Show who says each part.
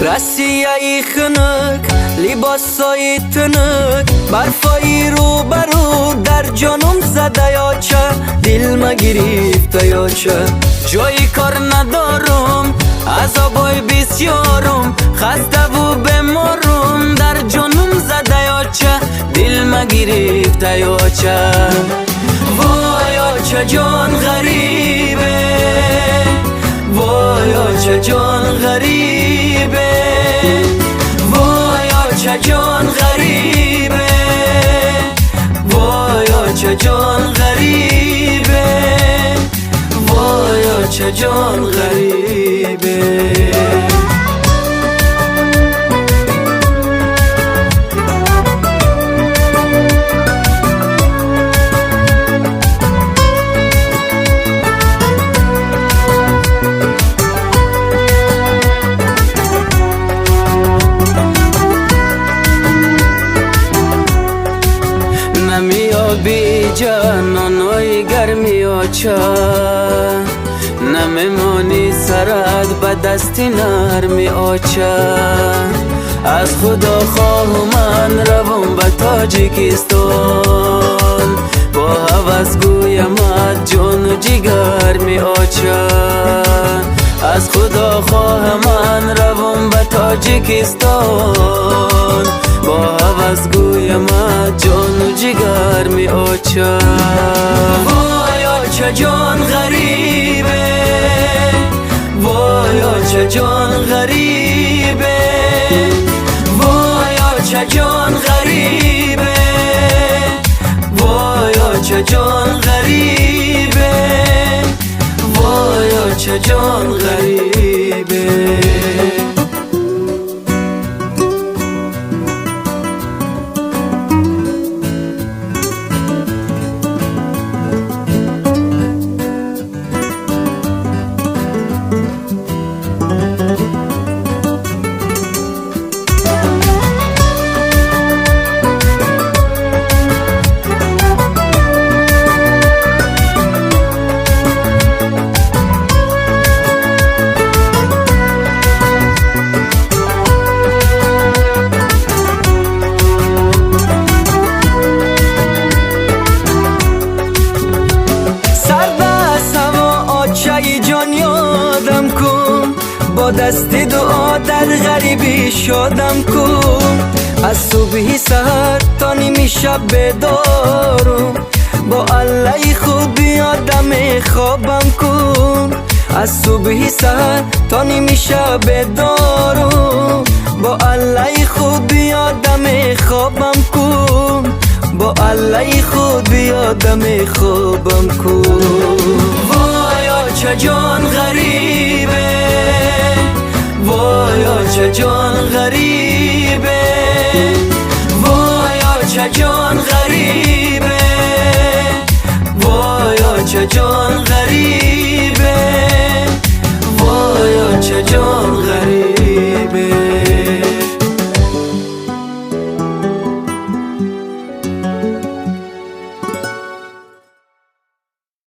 Speaker 1: رسیه خنک لباسای تنک برفای رو برو در جانم زده یا چه دل ما گرفته یا چه جای کار ندارم عذابای بسیارم خسته و بمارم در جانم زده یا چه دل ما گرفته یا چه وای چه جان غریبه وای چه جان غریبه وای چه جان غریبه وای چه جان غریبه وای چه جان غریبه بی جانانای گرمی آچه نمیمانی سرت به دستی نرمی آچه از خدا خواه من روم به تاجیکستان با هوس گویم جان و جگر می آچه از خدا خواه من روم به تاجیکستان با هوس گویم جان و جگر می آچه وای چه جان غریبه وای چه جان غریبه وای چه جان غریبه وای چه جان غریبه وای چه جان غریبه با دست دعا در غریبی شدم کن از صبحی سحر تا نیمی شب بیدارم با الله خوبی آدم خوابم کن از صبحی سحر تا نیمی شب بیدارم با الله خوبی آدم خوابم کن با الله خوبی آدم خوابم کن وای چه جان غریب